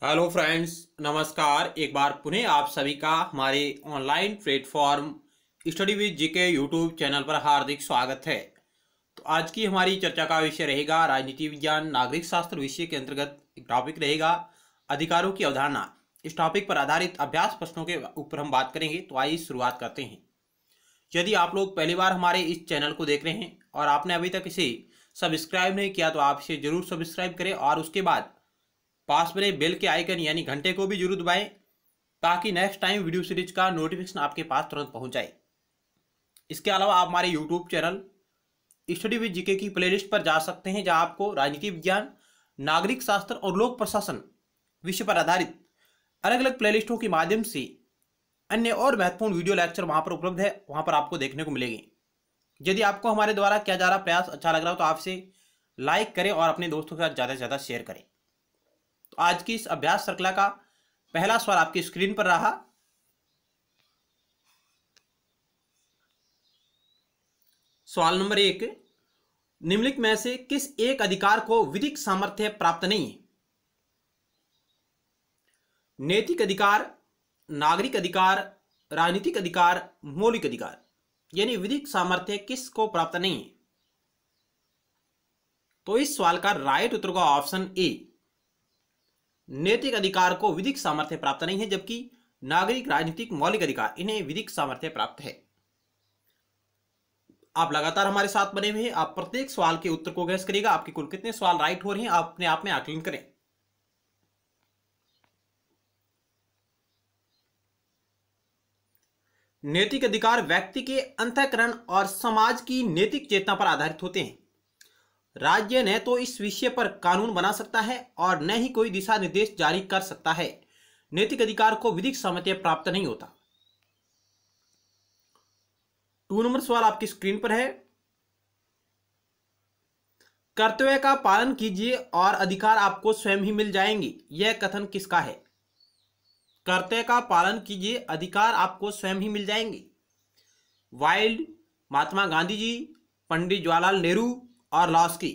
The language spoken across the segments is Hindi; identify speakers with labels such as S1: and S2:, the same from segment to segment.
S1: हेलो फ्रेंड्स, नमस्कार। एक बार पुनः आप सभी का हमारे online platform study with GK YouTube channel पर हार्दिक स्वागत है। तो आज की हमारी चर्चा का विषय रहेगा राजनीति विज्ञान नागरिक शास्त्र विषय के अंतर्गत एक टॉपिक रहेगा अधिकारों की अवधारणा। इस टॉपिक पर आधारित अभ्यास प्रश्नों के ऊपर हम बात करेंगे। तो आइए शुरुआत करते हैं। यदि आप लोग पहली बार हमारे इस चैनल को देख रहे हैं और आपने अभी तक इसे सब्सक्राइब नहीं किया तो आप इसे जरूर सब्सक्राइब करें और उसके बाद पास में बेल के आइकन यानी घंटे को भी जरूर दबाएं ताकि नेक्स्ट टाइम वीडियो सीरीज का नोटिफिकेशन आपके पास तुरंत पहुंच जाए। इसके अलावा आप हमारे YouTube channel study with GK की प्लेलिस्ट पर जा सकते हैं, जहां आपको राजनीति विज्ञान, नागरिक शास्त्र और लोक प्रशासन विषय पर आधारित अलग अलग प्लेलिस्टों के माध्यम से अन्य और महत्वपूर्ण वीडियो लेक्चर वहां पर उपलब्ध है, वहां पर आपको देखने को मिलेंगे। यदि आपको हमारे द्वारा किया जा रहा प्रयास अच्छा लग रहा हो तो आप इसे लाइक करें और अपने दोस्तों के साथ ज़्यादा से ज़्यादा शेयर करें। तो आज की इस अभ्यास श्रृंखला का पहला सवाल आपकी स्क्रीन पर रहा। सवाल नंबर 1, निम्नलिखित में से किस एक अधिकार को विधिक सामर्थ्य प्राप्त नहीं है? नैतिक अधिकार, नागरिक अधिकार, राजनीतिक अधिकार, मौलिक अधिकार, यानी विधिक सामर्थ्य किसको प्राप्त नहीं है? तो इस सवाल का राइट उत्तर होगा ऑप्शन ए, नैतिक अधिकार को विधिक सामर्थ्य प्राप्त नहीं है, जबकि नागरिक, राजनीतिक, मौलिक अधिकार इन्हें विधिक सामर्थ्य प्राप्त है। आप लगातार हमारे साथ बने हुए हैं। आप प्रत्येक सवाल के उत्तर को गैस करिएगा। आपके कुल कितने सवाल राइट हो रहे हैं आप अपने आप में आकलन करें। नैतिक अधिकार व्यक्ति के अंतःकरण और समाज की नैतिक चेतना पर आधारित होते हैं। राज्य न तो इस विषय पर कानून बना सकता है और न ही कोई दिशा निर्देश जारी कर सकता है। नैतिक अधिकार को विधिक सामर्थ्य प्राप्त नहीं होता। 2 नंबर सवाल आपकी स्क्रीन पर है। कर्तव्य का पालन कीजिए और अधिकार आपको स्वयं ही मिल जाएंगे, यह कथन किसका है? कर्तव्य का पालन कीजिए, अधिकार आपको स्वयं ही मिल जाएंगे। वाइल्ड, महात्मा गांधी जी, पंडित जवाहरलाल नेहरू और लॉस्की।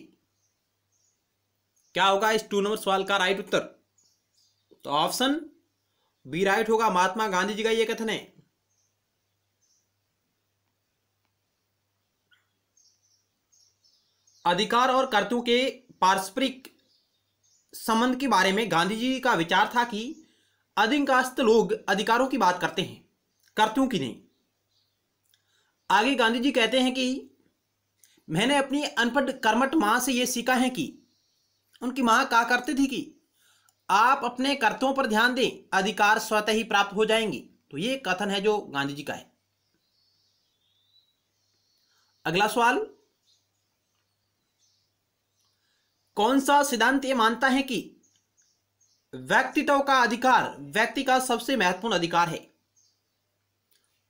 S1: क्या होगा इस 2 नंबर सवाल का राइट उत्तर? तो ऑप्शन बी राइट होगा, महात्मा गांधी जी का यह कथन है। अधिकार और कर्तव्यों के पारस्परिक संबंध के बारे में गांधी जी का विचार था कि अधिकांश लोग अधिकारों की बात करते हैं, कर्तव्यों की नहीं। आगे गांधी जी कहते हैं कि मैंने अपनी अनपढ़ कर्मठ मां से यह सीखा है कि उनकी मां कहा करती थी कि आप अपने कर्तव्यों पर ध्यान दें, अधिकार स्वतः ही प्राप्त हो जाएंगे। तो यह कथन है जो गांधी जी का है। अगला सवाल, कौन सा सिद्धांत यह मानता है कि व्यक्तित्व का अधिकार व्यक्ति का सबसे महत्वपूर्ण अधिकार है?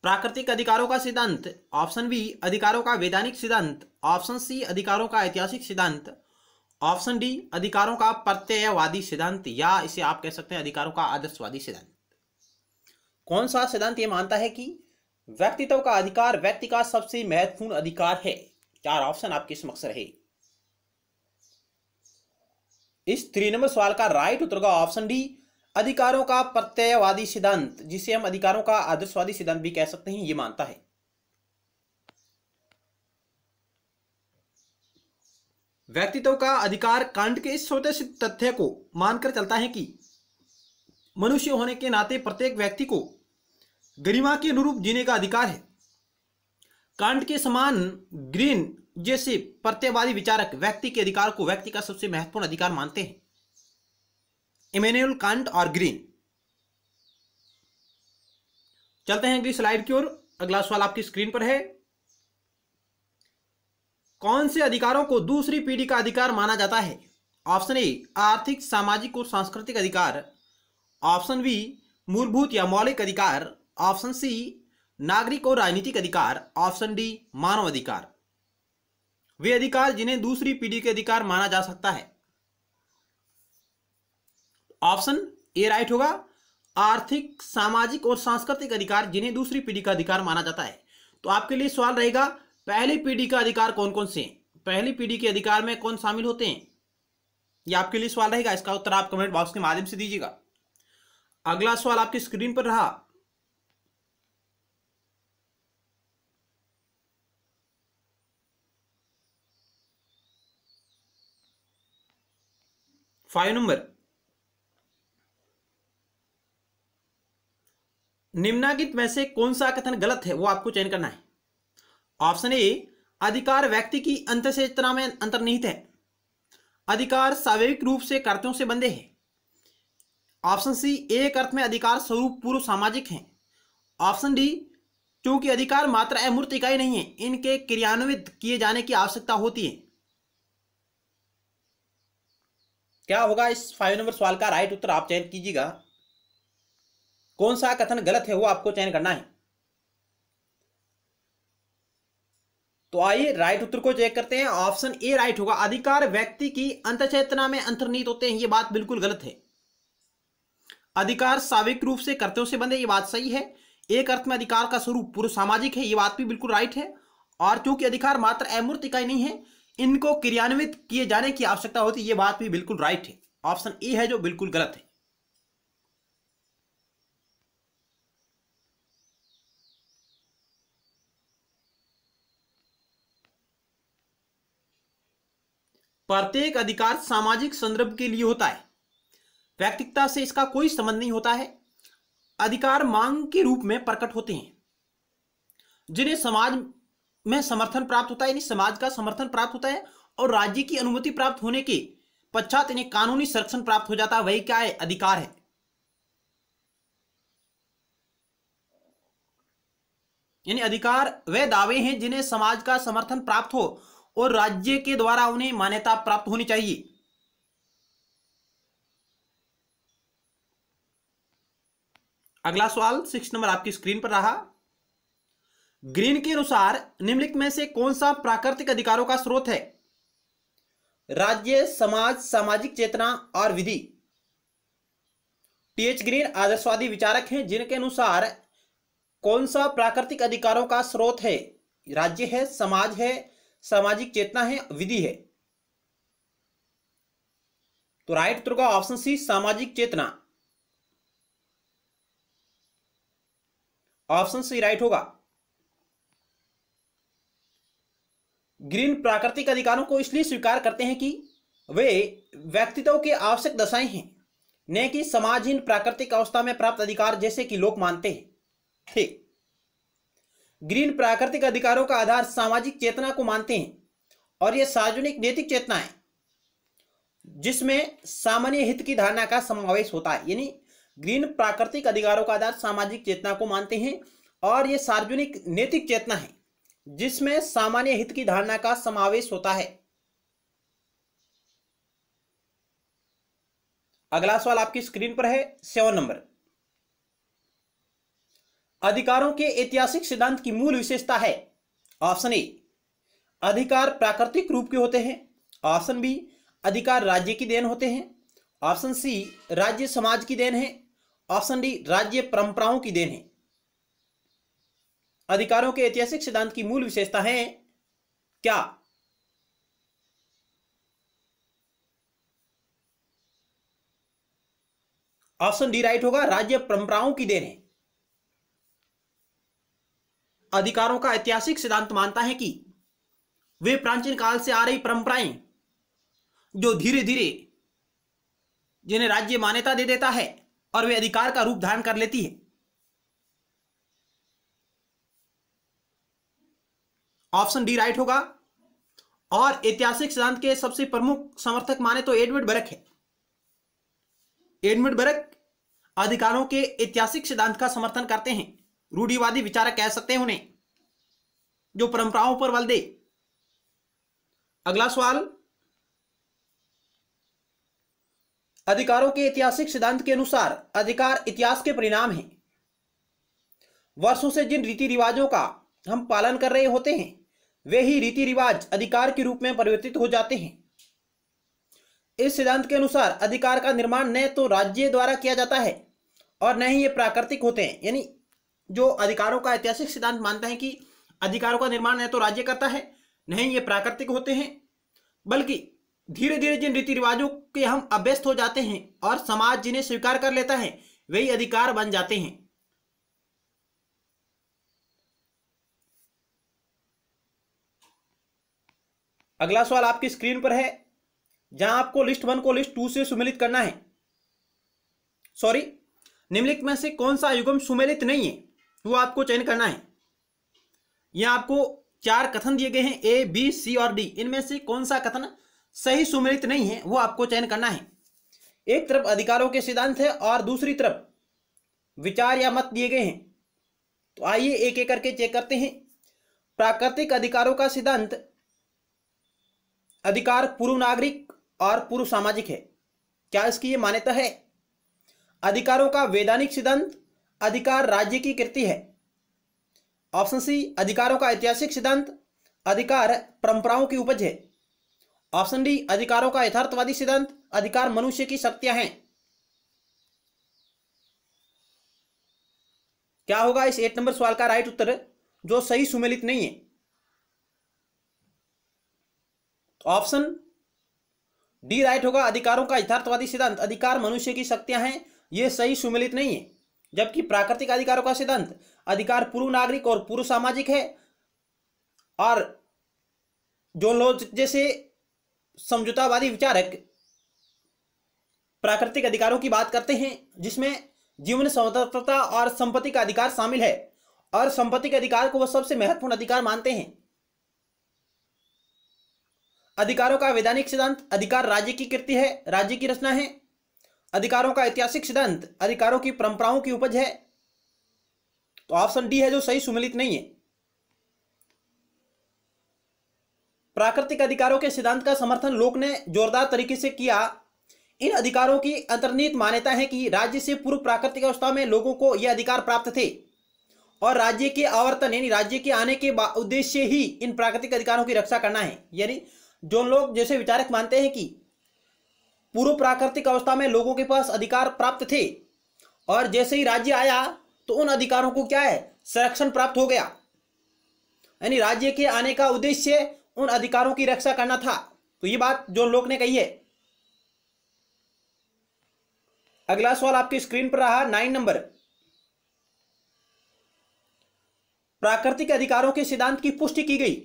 S1: प्राकृतिक अधिकारों का सिद्धांत, ऑप्शन बी अधिकारों का वैधानिक सिद्धांत, ऑप्शन सी अधिकारों का ऐतिहासिक सिद्धांत, ऑप्शन डी अधिकारों का प्रत्ययवादी सिद्धांत, या इसे आप कह सकते हैं अधिकारों का आदर्शवादी सिद्धांत। कौन सा सिद्धांत यह मानता है कि व्यक्तित्व का अधिकार व्यक्ति का सबसे महत्वपूर्ण अधिकार है? 4 ऑप्शन आपके समक्ष रहे। इस 3 नंबर सवाल का राइट उत्तर होगा ऑप्शन डी, अधिकारों का प्रत्ययवादी सिद्धांत, जिसे हम अधिकारों का आदर्शवादी सिद्धांत भी कह सकते हैं, यह मानता है। व्यक्तित्व का अधिकार कांट के इस छोटे से तथ्य को मानकर चलता है कि मनुष्य होने के नाते प्रत्येक व्यक्ति को गरिमा के अनुरूप जीने का अधिकार है। कांट के समान ग्रीन जैसे प्रत्ययवादी विचारक व्यक्ति के अधिकार को व्यक्ति का सबसे महत्वपूर्ण अधिकार मानते हैं। इमैनुअल कांट और ग्रीन। चलते हैं अगली स्लाइड की ओर। अगला सवाल आपकी स्क्रीन पर है। कौन से अधिकारों को दूसरी पीढ़ी का अधिकार माना जाता है? ऑप्शन ए आर्थिक, सामाजिक और सांस्कृतिक अधिकार, ऑप्शन बी मूलभूत या मौलिक अधिकार, ऑप्शन सी नागरिक और राजनीतिक अधिकार, ऑप्शन डी मानव अधिकार। वे अधिकार जिन्हें दूसरी पीढ़ी के अधिकार माना जा सकता है। ऑप्शन ए राइट होगा, आर्थिक, सामाजिक और सांस्कृतिक अधिकार जिन्हें दूसरी पीढ़ी का अधिकार माना जाता है। तो आपके लिए सवाल रहेगा, पहली पीढ़ी का अधिकार कौन कौन से हैं? पहली पीढ़ी के अधिकार में कौन शामिल होते हैं? यह आपके लिए सवाल रहेगा। इसका उत्तर आप कमेंट बॉक्स के माध्यम से दीजिएगा। अगला सवाल आपकी स्क्रीन पर रहा। फाइव नंबर, निम्नलिखित में से कौन सा कथन गलत है वो आपको चयन करना है। ऑप्शन ए, अधिकार व्यक्ति की अंतःचेतना में अंतर्निहित है। अधिकार स्वाभाविक रूप से कर्तव्यों से बंधे हैं। ऑप्शन सी, एक अर्थ में अधिकार स्वरूप पूर्व सामाजिक हैं। ऑप्शन डी, क्योंकि अधिकार मात्र अमूर्त इकाई नहीं है, इनके क्रियान्वित किए जाने की आवश्यकता होती है। क्या होगा इस 5 नंबर सवाल का राइट उत्तर, आप चयन कीजिएगा। कौन सा कथन गलत है वो आपको चयन करना है। तो आइए राइट उत्तर को चेक करते हैं। ऑप्शन ए राइट होगा, अधिकार व्यक्ति की अंतःचेतना में अंतर्निहित होते हैं, ये बात बिल्कुल गलत है। अधिकार स्वाभाविक रूप से कर्तव्यों से बंधे, ये बात सही है। एक अर्थ में अधिकार का स्वरूप पूर्व सामाजिक है, ये बात भी बिल्कुल राइट है। और क्योंकि अधिकार मात्र अमूर्त इकाई नहीं है, इनको क्रियान्वित किए जाने की आवश्यकता होती है, ये बात भी बिल्कुल राइट है। ऑप्शन ए है जो बिल्कुल गलत है। प्रत्येक अधिकार सामाजिक संदर्भ के लिए होता है, व्यक्तिगतता से इसका कोई संबंध नहीं होता है। अधिकार मांग के रूप में प्रकट होते हैं, जिन्हें समाज में समर्थन प्राप्त होता है, यानी समाज का समर्थन प्राप्त होता है और राज्य की अनुमति प्राप्त होने के पश्चात इन्हें कानूनी संरक्षण प्राप्त हो जाता है। वही क्या है, अधिकार है। यानी अधिकार वे दावे हैं जिन्हें समाज का समर्थन प्राप्त हो और राज्य के द्वारा उन्हें मान्यता प्राप्त होनी चाहिए। अगला सवाल 6 नंबर आपकी स्क्रीन पर रहा। ग्रीन के अनुसार निम्नलिखित में से कौन सा प्राकृतिक अधिकारों का स्रोत है। राज्य, समाज, सामाजिक चेतना और विधि। टीएच ग्रीन आदर्शवादी विचारक हैं, जिनके अनुसार कौन सा प्राकृतिक अधिकारों का स्रोत है। राज्य है, समाज है, सामाजिक चेतना है, विधि है। तो राइट उत्तर का ऑप्शन सी, सामाजिक चेतना। ऑप्शन सी राइट होगा। ग्रीन प्राकृतिक अधिकारों को इसलिए स्वीकार करते हैं कि वे व्यक्तित्व के आवश्यक दशाएं हैं, न कि समाजहीन प्राकृतिक अवस्था में प्राप्त अधिकार जैसे कि लोग मानते हैं। ठीक, ग्रीन प्राकृतिक अधिकारों का आधार सामाजिक चेतना को मानते हैं और यह सार्वजनिक नैतिक चेतना है, जिसमें सामान्य हित की धारणा का समावेश होता है। यानी ग्रीन प्राकृतिक अधिकारों का आधार सामाजिक चेतना को मानते हैं और यह सार्वजनिक नैतिक चेतना है, जिसमें सामान्य हित की धारणा का समावेश होता है। अगला सवाल आपकी स्क्रीन पर है 7 नंबर। अधिकारों के ऐतिहासिक सिद्धांत की मूल विशेषता है। ऑप्शन ए, अधिकार प्राकृतिक रूप के होते हैं। ऑप्शन बी, अधिकार राज्य की देन होते हैं। ऑप्शन सी, राज्य समाज की देन है। ऑप्शन डी, राज्य परंपराओं की देन है। अधिकारों के ऐतिहासिक सिद्धांत की मूल विशेषता है क्या। ऑप्शन डी राइट होगा, राज्य परंपराओं की देन है। अधिकारों का ऐतिहासिक सिद्धांत मानता है कि वे प्राचीन काल से आ रही परंपराएं जो धीरे धीरे जिन्हें राज्य मान्यता दे देता है और वे अधिकार का रूप धारण कर लेती है। ऑप्शन डी राइट होगा। और ऐतिहासिक सिद्धांत के सबसे प्रमुख समर्थक माने तो एडवर्ड बरक है। एडवर्ड बरक अधिकारों के ऐतिहासिक सिद्धांत का समर्थन करते हैं। रूढ़िवादी विचारक कह सकते हैं उन्हें, जो परंपराओं पर बल दे। अगला सवाल, अधिकारों के ऐतिहासिक सिद्धांत के अनुसार अधिकार इतिहास के परिणाम हैं। वर्षों से जिन रीति रिवाजों का हम पालन कर रहे होते हैं, वे ही रीति रिवाज अधिकार के रूप में परिवर्तित हो जाते हैं। इस सिद्धांत के अनुसार अधिकार का निर्माण न तो राज्य द्वारा किया जाता है और न ही ये प्राकृतिक होते हैं। यानी जो अधिकारों का ऐतिहासिक सिद्धांत मानता है कि अधिकारों का निर्माण न तो राज्य करता है, न ही ये प्राकृतिक होते हैं, बल्कि धीरे धीरे जिन रीति रिवाजों के हम अभ्यस्त हो जाते हैं और समाज जिन्हें स्वीकार कर लेता है, वही अधिकार बन जाते हैं। अगला सवाल आपकी स्क्रीन पर है, जहां आपको लिस्ट 1 को लिस्ट 2 से सुमेलित करना है। सॉरी, निम्नलिखित में से कौन सा युग्म सुमेलित नहीं है, वो आपको चयन करना है। यहां आपको 4 कथन दिए गए हैं, ए, बी, सी और डी। इनमें से कौन सा कथन सही सुमेलित नहीं है, वो आपको चयन करना है। एक तरफ अधिकारों के सिद्धांत है और दूसरी तरफ विचार या मत दिए गए हैं। तो आइए एक एक करके चेक करते हैं। प्राकृतिक अधिकारों का सिद्धांत, अधिकार पूर्व नागरिक और पूर्व सामाजिक है। क्या इसकी ये मान्यता है? अधिकारों का वैधानिक सिद्धांत, अधिकार राज्य की कृति है। ऑप्शन सी, अधिकारों का ऐतिहासिक सिद्धांत, अधिकार परंपराओं की उपज है। ऑप्शन डी, अधिकारों का यथार्थवादी सिद्धांत, अधिकार मनुष्य की शक्तियां हैं। क्या होगा इस 8 नंबर सवाल का राइट उत्तर, जो सही सुमेलित नहीं है? ऑप्शन डी राइट होगा, अधिकारों का यथार्थवादी सिद्धांत, अधिकार मनुष्य की शक्तियां हैं। यह सही सुमेलित नहीं है। जबकि प्राकृतिक अधिकारों का सिद्धांत, अधिकार पूर्व नागरिक और पूर्व सामाजिक है। और जो लोग जैसे समझौतावादी विचारक प्राकृतिक अधिकारों की बात करते हैं, जिसमें जीवन स्वतंत्रता और संपत्ति का अधिकार शामिल है, और संपत्ति के अधिकार को वह सबसे महत्वपूर्ण अधिकार मानते हैं। अधिकारों का वैधानिक सिद्धांत, अधिकार राज्य की कृति है, राज्य की रचना है। अधिकारों का ऐतिहासिक सिद्धांत, अधिकारों की परंपराओं की उपज है। तो ऑप्शन डी है जो सही सुमेलित नहीं है। प्राकृतिक अधिकारों के सिद्धांत का समर्थन लोक ने जोरदार तरीके से किया। इन अधिकारों की अंतर्निहित मान्यता है कि राज्य से पूर्व प्राकृतिक अवस्था में लोगों को यह अधिकार प्राप्त थे, और राज्य के आवर्तन यानी राज्य के आने के उद्देश्य ही इन प्राकृतिक अधिकारों की रक्षा करना है। यानी जो लोग जैसे विचारक मानते हैं कि पूर्व प्राकृतिक अवस्था में लोगों के पास अधिकार प्राप्त थे, और जैसे ही राज्य आया तो उन अधिकारों को क्या है, संरक्षण प्राप्त हो गया। यानी राज्य के आने का उद्देश्य उन अधिकारों की रक्षा करना था। तो ये बात जो लोग ने कही है। अगला सवाल आपकी स्क्रीन पर रहा 9 नंबर। प्राकृतिक अधिकारों के सिद्धांत की पुष्टि की गई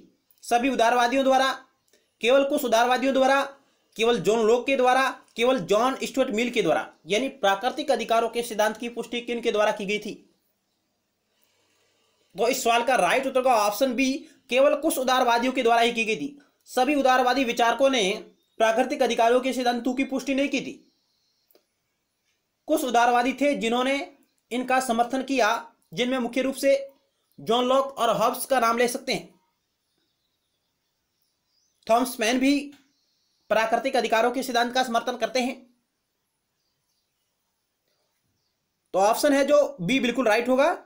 S1: सभी उदारवादियों द्वारा, केवल कुछ उदारवादियों द्वारा, केवल जॉन लॉक के द्वारा, केवल जॉन स्टुअर्ट मिल के द्वारा। यानी प्राकृतिक अधिकारों के सिद्धांत की पुष्टि किन के द्वारा की गई थी? तो इस सवाल का राइट उत्तर का ऑप्शन बी, केवल कुछ उदारवादियों के द्वारा ही की गई थी। सभी उदारवादी विचारकों ने प्राकृतिक अधिकारों के सिद्धांतों की पुष्टि नहीं की थी। कुछ उदारवादी थे जिन्होंने इनका समर्थन किया, जिनमें मुख्य रूप से जॉन लॉक और हॉब्स का नाम ले सकते हैं। थॉमस मैन भी प्राकृतिक अधिकारों के सिद्धांत का समर्थन करते हैं। तो ऑप्शन है जो बी बिल्कुल राइट होगा।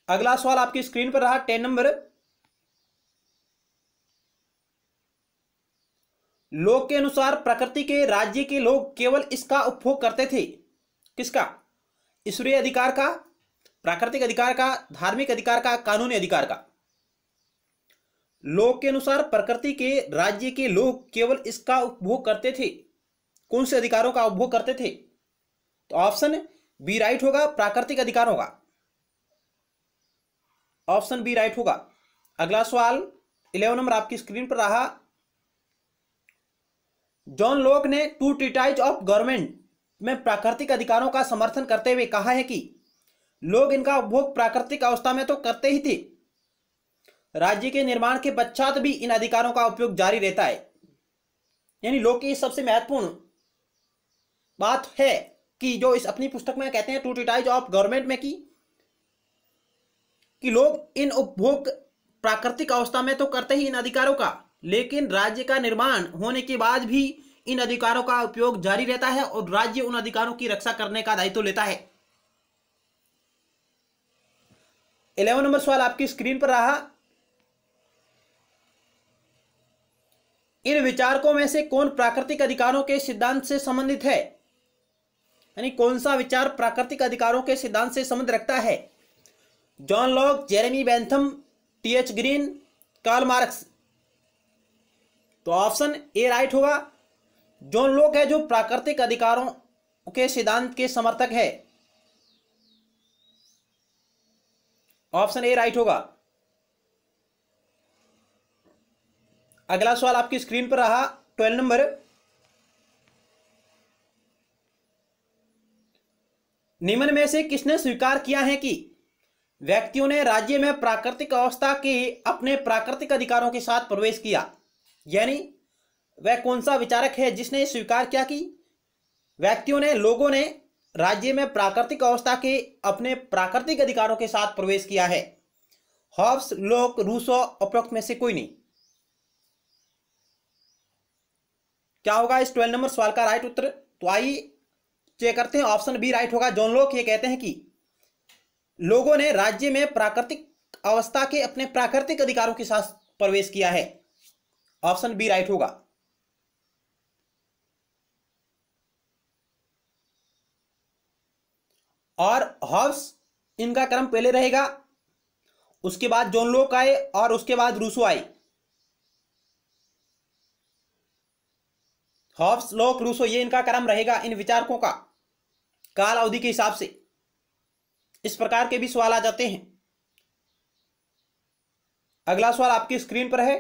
S1: अगला सवाल आपकी स्क्रीन पर रहा 10 नंबर। लोक के अनुसार प्रकृति के राज्य के लोग केवल इसका उपभोग करते थे। किसका? ईश्वरीय अधिकार का, प्राकृतिक अधिकार का, धार्मिक अधिकार का, कानूनी अधिकार का। लोक के अनुसार प्रकृति के राज्य के लोग केवल इसका उपभोग करते थे। कौन से अधिकारों का उपभोग करते थे? तो ऑप्शन बी राइट होगा, प्राकृतिक अधिकारों का। ऑप्शन बी राइट होगा। अगला सवाल 11 नंबर आपकी स्क्रीन पर रहा। जॉन लॉक ने टू ट्रीटाइज ऑफ गवर्नमेंट में प्राकृतिक अधिकारों का समर्थन करते हुए कहा है कि लोग इनका उपभोग प्राकृतिक अवस्था में तो करते ही थे, राज्य के निर्माण के पश्चात भी इन अधिकारों का उपयोग जारी रहता है। यानी लॉक की सबसे महत्वपूर्ण बात है कि जो इस अपनी पुस्तक में कहते हैं टू ट्रीटाइज ऑफ गवर्नमेंट में कि लोग इन उपभोग प्राकृतिक अवस्था में तो करते ही इन अधिकारों का, लेकिन राज्य का निर्माण होने के बाद भी इन अधिकारों का उपयोग जारी रहता है और राज्य उन अधिकारों की रक्षा करने का दायित्व लेता है। 11 नंबर सवाल आपकी स्क्रीन पर रहा। इन विचारकों में से कौन प्राकृतिक अधिकारों के सिद्धांत से संबंधित है? यानी कौन सा विचार प्राकृतिक अधिकारों के सिद्धांत से संबंध रखता है? John Locke, Jeremy Bentham, T H. Green, Karl Marx. तो ऑप्शन ए राइट होगा। जो लोग है जो प्राकृतिक अधिकारों के सिद्धांत के समर्थक है। ऑप्शन ए राइट होगा। अगला सवाल आपकी स्क्रीन पर रहा 12 नंबर। निम्न में से किसने स्वीकार किया है कि व्यक्तियों ने राज्य में प्राकृतिक अवस्था के अपने प्राकृतिक अधिकारों के साथ प्रवेश किया? यानी वह कौन सा विचारक है जिसने स्वीकार किया कि व्यक्तियों ने, लोगों ने राज्य में प्राकृतिक अवस्था के अपने प्राकृतिक अधिकारों के साथ प्रवेश किया है? हॉब्स, लोक, रूसो, उपरोक्त में से कोई नहीं। क्या होगा इस 12 नंबर सवाल का राइट उत्तर? तो आइए चेक करते हैं। ऑप्शन बी राइट होगा। जॉन लॉक ये कहते हैं कि लोगों ने राज्य में प्राकृतिक अवस्था के अपने प्राकृतिक अधिकारों के साथ प्रवेश किया है। ऑप्शन बी राइट होगा। और हॉब्स इनका क्रम पहले रहेगा, उसके बाद जॉन लॉक आए और उसके बाद रूसो आए। हॉब्स, लॉक, रूसो ये इनका क्रम रहेगा इन विचारकों का काल अवधि के हिसाब से। इस प्रकार के भी सवाल आ जाते हैं। अगला सवाल आपकी स्क्रीन पर है।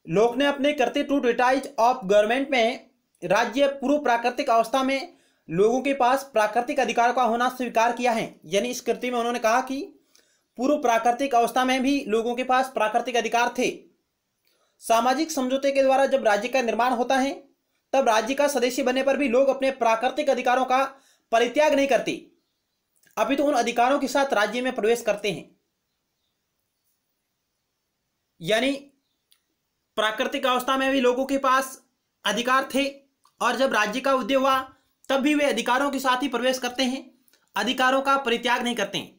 S1: लोक ने अपने करते टू ट्रीटाइज ऑफ गवर्नमेंट में राज्य पूर्व प्राकृतिक अवस्था में लोगों के पास प्राकृतिक अधिकारों का होना स्वीकार किया है। यानी इस कृति में उन्होंने कहा कि पूर्व प्राकृतिक अवस्था में भी लोगों के पास प्राकृतिक अधिकार थे। सामाजिक समझौते के द्वारा जब राज्य का निर्माण होता है तब राज्य का सदस्य बनने पर भी लोग अपने प्राकृतिक अधिकारों का परित्याग नहीं करते, अपितु उन अधिकारों के साथ राज्य में प्रवेश करते हैं। यानी प्राकृतिक अवस्था में भी लोगों के पास अधिकार थे और जब राज्य का उदय हुआ तब भी वे अधिकारों के साथ ही प्रवेश करते हैं, अधिकारों का परित्याग नहीं करते हैं।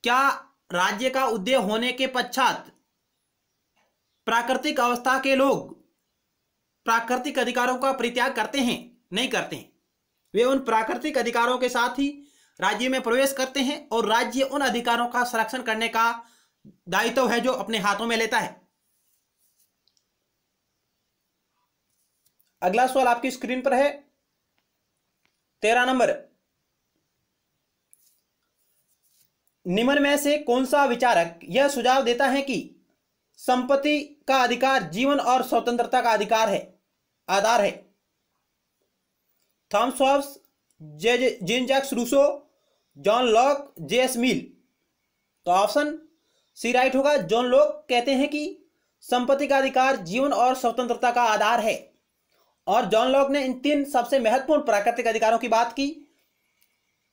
S1: क्या राज्य का उदय होने के पश्चात प्राकृतिक अवस्था के लोग प्राकृतिक अधिकारों का परित्याग करते हैं? नहीं करते हैं। वे उन प्राकृतिक अधिकारों के साथ ही राज्य में प्रवेश करते हैं और राज्य उन अधिकारों का संरक्षण करने का दायित्व है जो अपने हाथों में लेता है। अगला सवाल आपकी स्क्रीन पर है 13 नंबर। निम्न में से कौन सा विचारक यह सुझाव देता है कि संपत्ति का अधिकार जीवन और स्वतंत्रता का आधार है? Thomas Hobbes, Jean Jacques Rousseau, John Locke, J S. Mill. तो ऑप्शन सी राइट होगा। जॉन लॉक कहते हैं कि संपत्ति का अधिकार जीवन और स्वतंत्रता का आधार है और जॉन लॉक ने इन 3 सबसे महत्वपूर्ण प्राकृतिक अधिकारों की बात की।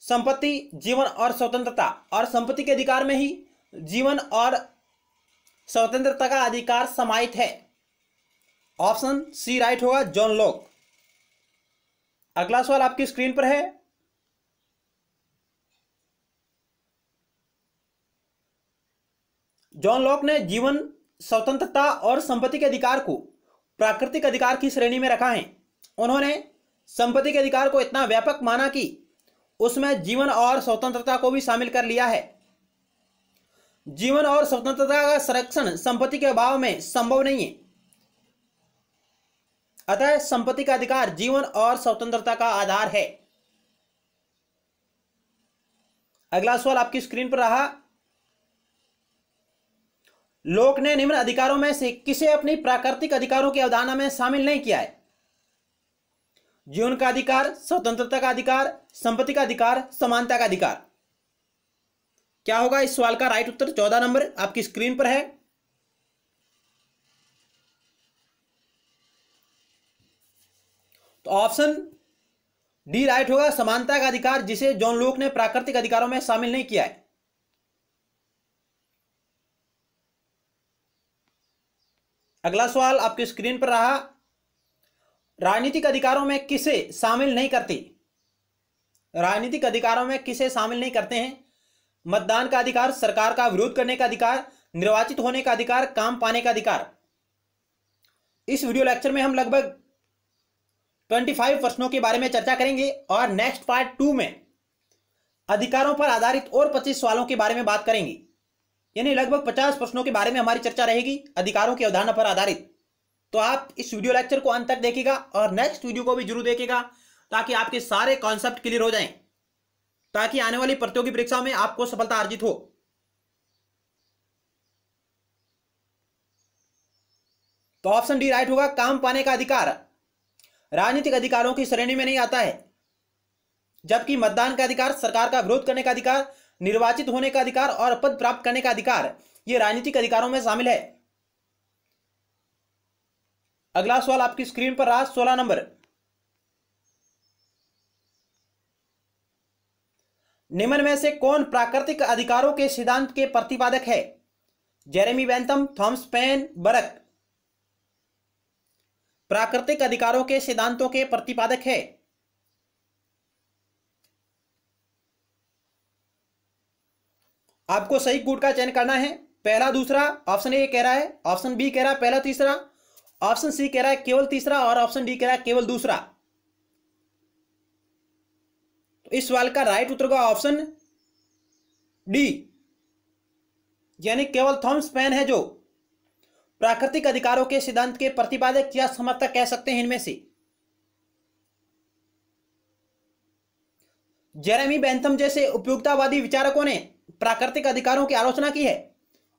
S1: संपत्ति, जीवन और स्वतंत्रता, और संपत्ति के अधिकार में ही जीवन और स्वतंत्रता का अधिकार समाहित है। ऑप्शन सी राइट होगा, जॉन लॉक। अगला सवाल आपकी स्क्रीन पर है। जॉन लॉक ने जीवन, स्वतंत्रता और संपत्ति के अधिकार को प्राकृतिक अधिकार की श्रेणी में रखा है। उन्होंने संपत्ति के अधिकार को इतना व्यापक माना कि उसमें जीवन और स्वतंत्रता को भी शामिल कर लिया है। जीवन और स्वतंत्रता का संरक्षण संपत्ति के अभाव में संभव नहीं है, अतः संपत्ति का अधिकार जीवन और स्वतंत्रता का आधार है। अगला सवाल आपकी स्क्रीन पर रहा। लोक ने निम्न अधिकारों में से किसे अपनी प्राकृतिक अधिकारों की अवधारणा में शामिल नहीं किया है? जीवन का अधिकार, स्वतंत्रता का अधिकार, संपत्ति का अधिकार, समानता का अधिकार। क्या होगा इस सवाल का राइट उत्तर? 14 नंबर आपकी स्क्रीन पर है। तो ऑप्शन डी राइट होगा, समानता का अधिकार, जिसे जॉन लॉक ने प्राकृतिक अधिकारों में शामिल नहीं किया है। अगला सवाल आपकी स्क्रीन पर रहा। राजनीतिक अधिकारों में किसे शामिल नहीं करते? राजनीतिक अधिकारों में किसे शामिल नहीं करते हैं? मतदान का अधिकार, सरकार का विरोध करने का अधिकार, निर्वाचित होने का अधिकार, काम पाने का अधिकार। इस वीडियो लेक्चर में हम लगभग 25 प्रश्नों के बारे में चर्चा करेंगे और नेक्स्ट पार्ट 2 में अधिकारों पर आधारित और 25 सवालों के बारे में बात करेंगे। यानी लगभग 50 प्रश्नों के बारे में हमारी चर्चा रहेगी अधिकारों की अवधारणा पर आधारित। तो आप इस वीडियो लेक्चर को अंत तक देखिएगा और नेक्स्ट वीडियो को भी जरूर देखिएगा ताकि आपके सारे कॉन्सेप्ट क्लियर हो जाएं, ताकि आने वाली प्रतियोगी परीक्षा में आपको सफलता अर्जित हो। तो ऑप्शन डी राइट होगा। काम पाने का अधिकार राजनीतिक अधिकारों की श्रेणी में नहीं आता है, जबकि मतदान का अधिकार, सरकार का विरोध करने का अधिकार, निर्वाचित होने का अधिकार और पद प्राप्त करने का अधिकार ये राजनीतिक अधिकारों में शामिल है। अगला सवाल आपकी स्क्रीन पर रहा 16 नंबर। निम्न में से कौन प्राकृतिक अधिकारों के सिद्धांत के प्रतिपादक है? जेरेमी बेंथम, थॉमस पेन, बरक। प्राकृतिक अधिकारों के सिद्धांतों के प्रतिपादक है। आपको सही कूट का चयन करना है, पहला दूसरा। ऑप्शन ए कह रहा है, ऑप्शन बी कह रहा है पहला तीसरा, ऑप्शन सी कह रहा है केवल तीसरा और ऑप्शन डी कह रहा है केवल दूसरा। तो इस सवाल का राइट उत्तर होगा ऑप्शन डी, यानी केवल थॉमस पेन है जो प्राकृतिक अधिकारों के सिद्धांत के प्रतिपादक या समर्थक कह सकते हैं इनमें से। जेरेमी बेंथम जैसे उपयोगितावादी विचारकों ने प्राकृतिक अधिकारों की आलोचना की है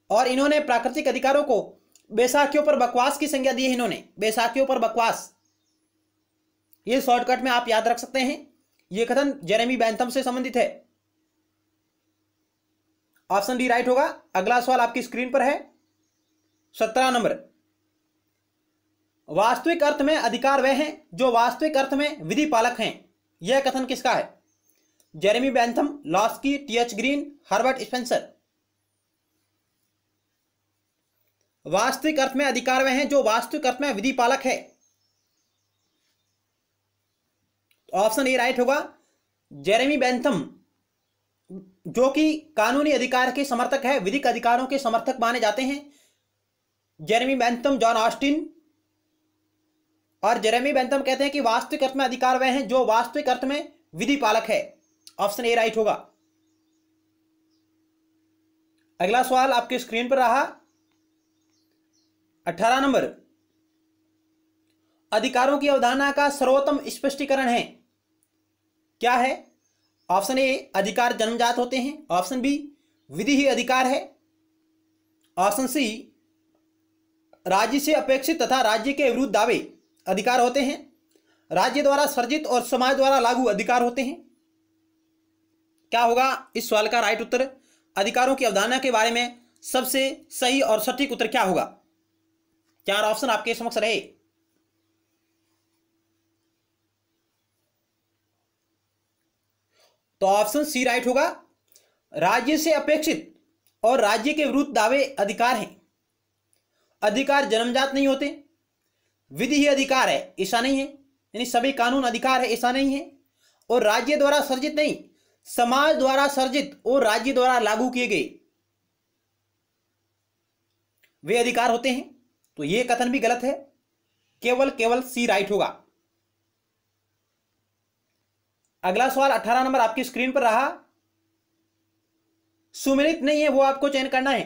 S1: और इन्होंने प्राकृतिक अधिकारों को बैसाखियों पर बकवास की संज्ञा दी है। इन्होंने बैसाखियों पर बकवास, ये शॉर्टकट में आप याद रख सकते हैं। यह कथन जेरेमी बेंथम से संबंधित है। ऑप्शन डी राइट होगा। अगला सवाल आपकी स्क्रीन पर है 17 नंबर। वास्तविक अर्थ में अधिकार वह हैं जो वास्तविक अर्थ में विधि पालक हैं। यह कथन किसका है? Jeremy Bentham, Laski, TH. Green, Herbert Spencer. वास्तविक अर्थ में अधिकार वह हैं जो वास्तविक अर्थ में विधि पालक है। ऑप्शन ए राइट होगा। जेरेमी बेंथम जो कि कानूनी अधिकार के समर्थक है, विधिक अधिकारों के समर्थक माने जाते हैं। जेरेमी बेंथम, जॉन ऑस्टिन और जेरेमी बेंथम कहते हैं कि वास्तविक अर्थ में अधिकार वह हैं जो वास्तविक अर्थ में विधि पालक है। ऑप्शन ए राइट होगा। अगला सवाल आपके स्क्रीन पर रहा 18 नंबर। अधिकारों की अवधारणा का सर्वोत्तम स्पष्टीकरण है, क्या है? ऑप्शन ए अधिकार जन्मजात होते हैं, ऑप्शन बी विधि ही अधिकार है, ऑप्शन सी राज्य से अपेक्षित तथा राज्य के विरुद्ध दावे अधिकार होते हैं, राज्य द्वारा सर्जित और समाज द्वारा लागू अधिकार होते हैं। क्या होगा इस सवाल का राइट उत्तर? अधिकारों की अवधारणा के बारे में सबसे सही और सटीक उत्तर क्या होगा? 4 ऑप्शन आपके समक्ष रहे। तो ऑप्शन सी राइट होगा। राज्य से अपेक्षित और राज्य के विरुद्ध दावे अधिकार हैं। अधिकार जन्मजात नहीं होते, विधि ही अधिकार है ऐसा नहीं है, यानी सभी कानून अधिकार है ऐसा नहीं है, और राज्य द्वारा सर्जित नहीं, समाज द्वारा सर्जित और राज्य द्वारा लागू किए गए वे अधिकार होते हैं। तो यह कथन भी गलत है, केवल सी राइट होगा। अगला सवाल 18 नंबर आपकी स्क्रीन पर रहा। सुमेलित नहीं है वो आपको चयन करना है।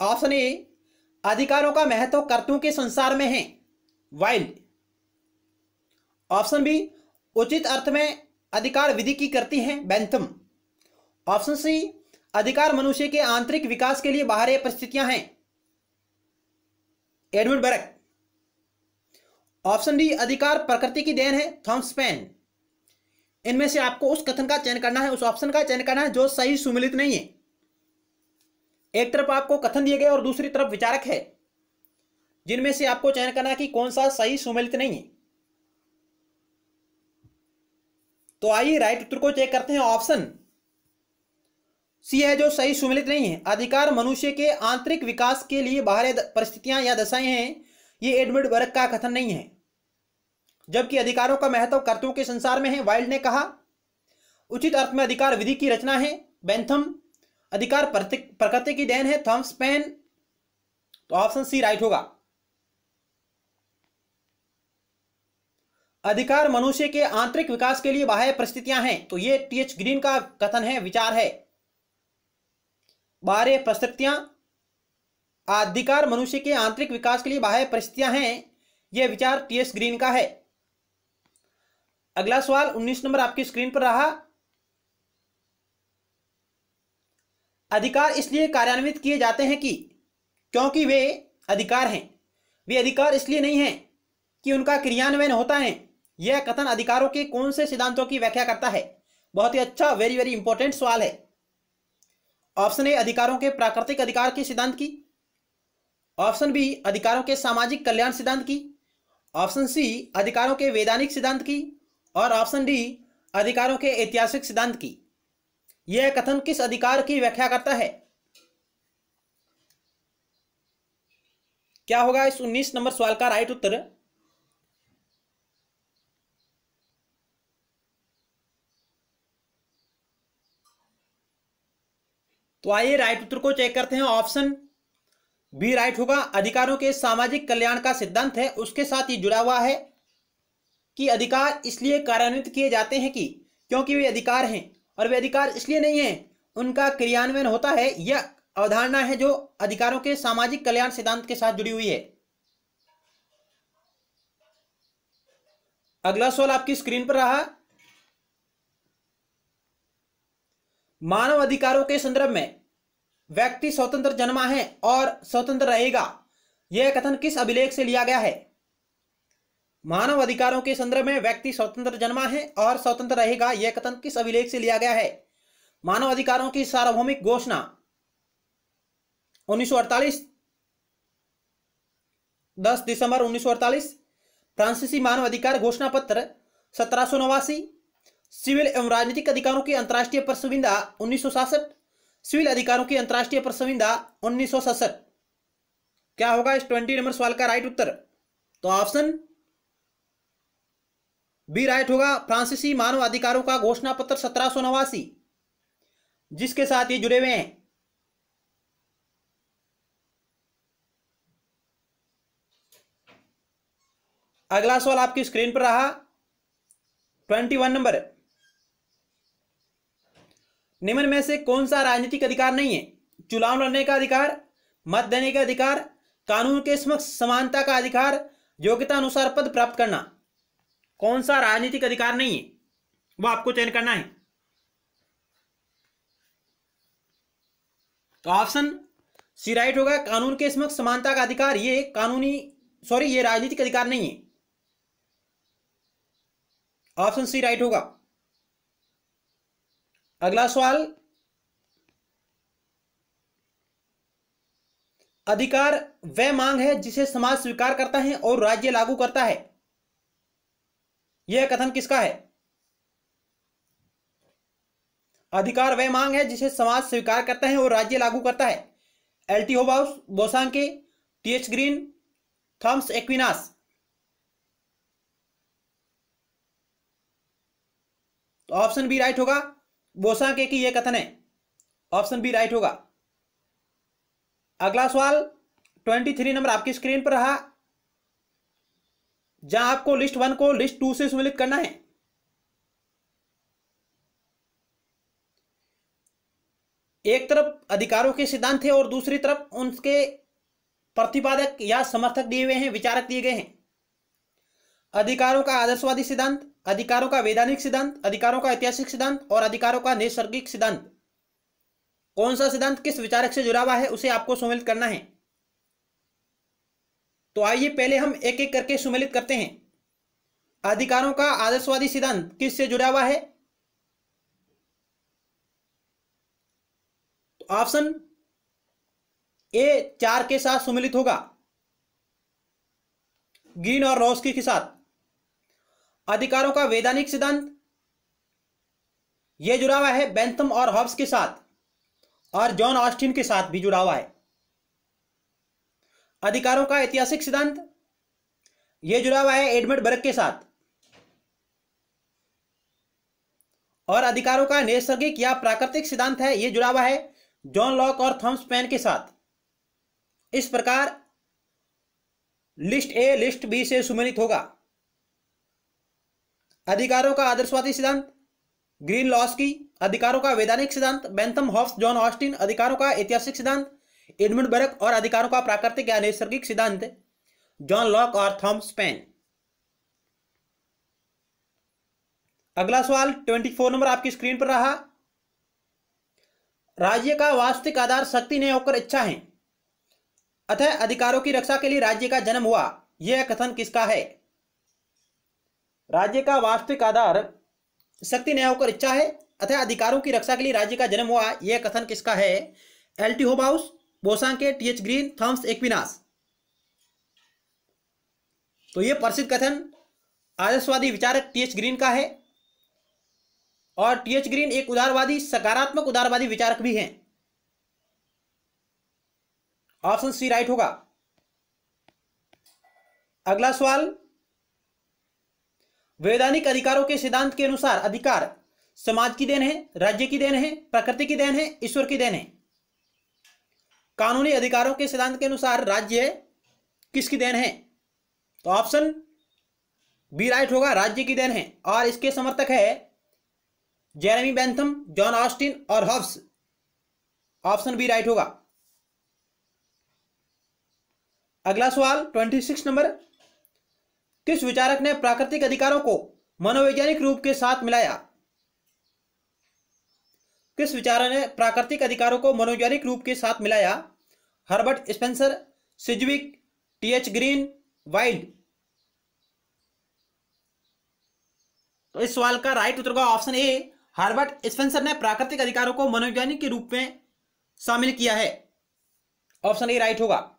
S1: ऑप्शन ए अधिकारों का महत्व कर्तुओं के संसार में है, वाइल्ड। ऑप्शन बी उचित अर्थ में अधिकार विधि की करती हैं, बेंथम। ऑप्शन सी अधिकार मनुष्य के आंतरिक विकास के लिए बाहरी परिस्थितियां हैं, एडवर्ड बरक। ऑप्शन डी अधिकार प्रकृति की देन है, थॉमस पेन। इनमें से आपको उस कथन का चयन करना है, उस ऑप्शन का चयन करना है जो सही सुमेलित नहीं है। एक तरफ आपको कथन दिए गए और दूसरी तरफ विचारक है, जिनमें से आपको चयन करना है कि कौन सा सही सुमेलित नहीं है। तो आइए राइट उत्तर को चेक करते हैं। ऑप्शन सी है जो सही सुमेलित नहीं है। अधिकार मनुष्य के आंतरिक विकास के लिए बाहरी परिस्थितियां या दशाएं हैं, ये एडवर्ड बरक का कथन नहीं है। जबकि अधिकारों का महत्व कर्तव्यों के संसार में है, वाइल्ड ने कहा। उचित अर्थ में अधिकार विधि की रचना है, बेंथम। अधिकार प्रकृति की देन है, थॉमस पेन। तो ऑप्शन सी राइट होगा। अधिकार मनुष्य के आंतरिक विकास के लिए बाह्य परिस्थितियां हैं, तो ये टी.एच. ग्रीन का कथन है, विचार है। बाह्य परिस्थितियां, अधिकार मनुष्य के आंतरिक विकास के लिए बाह्य परिस्थितियां हैं। यह विचार टीएस ग्रीन का है। अगला सवाल 19 नंबर आपकी स्क्रीन पर रहा। अधिकार इसलिए कार्यान्वित किए जाते हैं क्योंकि वे अधिकार हैं। वे अधिकार इसलिए नहीं हैं कि उनका क्रियान्वयन होता है। यह कथन अधिकारों के कौन से सिद्धांतों की व्याख्या करता है? बहुत ही अच्छा, वेरी वेरी इंपॉर्टेंट सवाल है। ऑप्शन ए अधिकारों के प्राकृतिक अधिकार के सिद्धांत की, ऑप्शन बी अधिकारों के सामाजिक कल्याण सिद्धांत की, ऑप्शन सी अधिकारों के वैधानिक सिद्धांत की, और ऑप्शन डी अधिकारों के ऐतिहासिक सिद्धांत की। यह कथन किस अधिकार की व्याख्या करता है? क्या होगा इस 19 नंबर सवाल का राइट उत्तर? तो आइए राइट उत्तर को चेक करते हैं। ऑप्शन बी राइट होगा। अधिकारों के सामाजिक कल्याण का सिद्धांत है, उसके साथ ये जुड़ा हुआ है कि अधिकार इसलिए कार्यान्वित किए जाते हैं क्योंकि वे अधिकार हैं, और वे अधिकार इसलिए नहीं है उनका क्रियान्वयन होता है। यह अवधारणा है जो अधिकारों के सामाजिक कल्याण सिद्धांत के साथ जुड़ी हुई है। अगला सवाल आपकी स्क्रीन पर रहा। मानव अधिकारों के संदर्भ में व्यक्ति स्वतंत्र जन्मा है और स्वतंत्र रहेगा, यह कथन किस अभिलेख से लिया गया है? मानव अधिकारों के संदर्भ में व्यक्ति स्वतंत्र जन्मा है और स्वतंत्र रहेगा, यह कथन किस अभिलेख से लिया गया है? मानव अधिकारों की सार्वभौमिक घोषणा 1948, 10 दिसंबर 1948, फ्रांसीसी मानव अधिकार घोषणा पत्र 1789, सिविल एवं राजनीतिक अधिकारों की अंतर्राष्ट्रीय परिसंविदा 1967, सिविल अधिकारों की अंतर्राष्ट्रीय परिसंविदा 1967। क्या होगा इस 20 नंबर सवाल का राइट उत्तर? तो ऑप्शन बी राइट होगा। फ्रांसीसी मानव अधिकारों का घोषणा पत्र 1789, जिसके साथ ये जुड़े हुए हैं। अगला सवाल आपकी स्क्रीन पर रहा 21 नंबर। निम्न में से कौन सा राजनीतिक अधिकार नहीं है? चुनाव लड़ने का अधिकार, मत देने का अधिकार, कानून के समक्ष समानता का अधिकार, योग्यता अनुसार पद प्राप्त करना। कौन सा राजनीतिक अधिकार नहीं है वो आपको चयन करना है। तो ऑप्शन सी राइट होगा। कानून के समक्ष समानता का अधिकार ये ये राजनीतिक अधिकार नहीं है। ऑप्शन सी राइट होगा। अगला सवाल, अधिकार वह मांग है जिसे समाज स्वीकार करता है और राज्य लागू करता है, यह कथन किसका है? अधिकार वह मांग है जिसे समाज स्वीकार करता है और राज्य लागू करता है। L T. Hobhouse, Bosanquet, T H. Green, Thomas Aquinas. तो ऑप्शन बी राइट होगा। बोसांके की यह कथन है। ऑप्शन बी राइट होगा। अगला सवाल 23 नंबर आपकी स्क्रीन पर रहा, जहां आपको लिस्ट 1 को लिस्ट 2 से सम्मिलित करना है। एक तरफ अधिकारों के सिद्धांत है और दूसरी तरफ उनके प्रतिपादक या समर्थक दिए हुए हैं, विचारक दिए गए हैं। अधिकारों का आदर्शवादी सिद्धांत, अधिकारों का वैधानिक सिद्धांत, अधिकारों का ऐतिहासिक सिद्धांत और अधिकारों का नैसर्गिक सिद्धांत। कौन सा सिद्धांत किस विचारक से जुड़ा हुआ है उसे आपको सम्मिलित करना है। तो आइए पहले हम एक एक करके सम्मिलित करते हैं। अधिकारों का आदर्शवादी सिद्धांत किससे जुड़ा हुआ है? तो ऑप्शन ए 4 के साथ सम्मिलित होगा, ग्रीन और रोस्की के साथ। अधिकारों का वैधानिक सिद्धांत यह जुड़ा हुआ है बेंथम और हॉब्स के साथ और जॉन ऑस्टिन के साथ भी जुड़ा हुआ है। अधिकारों का ऐतिहासिक सिद्धांत यह जुड़ा हुआ है एडमंड बर्ग के साथ। और अधिकारों का नैसर्गिक या प्राकृतिक सिद्धांत है, यह जुड़ा हुआ है जॉन लॉक और थॉमस पेन के साथ। इस प्रकार लिस्ट ए लिस्ट बी से सम्मिलित होगा। अधिकारों का आदर्शवादी सिद्धांत ग्रीन लॉस्की अधिकारों का वैधानिक सिद्धांत बेंथम, हॉब्स, जॉन ऑस्टिन। अधिकारों का ऐतिहासिक सिद्धांत एडमंड बर्क। और अधिकारों का प्राकृतिक या नैसर्गिक सिद्धांत जॉन लॉक और थॉमस पेन। अगला सवाल 24 नंबर आपकी स्क्रीन पर रहा। राज्य का वास्तविक आधार शक्ति नहीं होकर इच्छा है, अतः अधिकारों की रक्षा के लिए राज्य का जन्म हुआ, यह कथन किसका है? राज्य का वास्तविक आधार शक्ति नहीं होकर इच्छा है, अतः अधिकारों की रक्षा के लिए राज्य का जन्म हुआ, यह कथन किसका है? L T. Hobhouse, Bosanquet, T H. Green, Thomas Aquinas. तो यह प्रसिद्ध कथन आदर्शवादी विचारक टी.एच. ग्रीन का है। और टी.एच. ग्रीन एक उदारवादी, सकारात्मक उदारवादी विचारक भी हैं। ऑप्शन सी राइट होगा। अगला सवाल, वैधानिक अधिकारों के सिद्धांत के अनुसार अधिकार समाज की देन है, राज्य की देन है, प्रकृति की देन है, ईश्वर की देन है? कानूनी अधिकारों के सिद्धांत के अनुसार राज्य किसकी देन है? तो ऑप्शन बी राइट होगा, राज्य की देन है। और इसके समर्थक है जेरेमी बेंथम, जॉन ऑस्टिन और हॉब्स। ऑप्शन बी राइट होगा। अगला सवाल 26 नंबर, किस विचारक ने प्राकृतिक अधिकारों को मनोवैज्ञानिक रूप के साथ मिलाया? किस विचारक ने प्राकृतिक अधिकारों को मनोवैज्ञानिक रूप के साथ मिलाया? Herbert Spencer, सिजविक, TH. Green, wild. तो इस सवाल का राइट उत्तर होगा ऑप्शन ए, हर्बर्ट स्पेंसर ने प्राकृतिक अधिकारों को मनोवैज्ञानिक के रूप में शामिल किया है। ऑप्शन ए राइट होगा।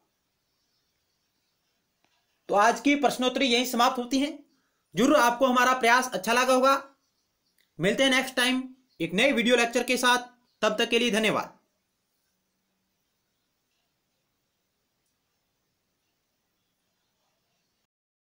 S1: तो आज की प्रश्नोत्तरी यहीं समाप्त होती है। जरूर आपको हमारा प्रयास अच्छा लगा होगा। मिलते हैं नेक्स्ट टाइम एक नए वीडियो लेक्चर के साथ। तब तक के लिए धन्यवाद।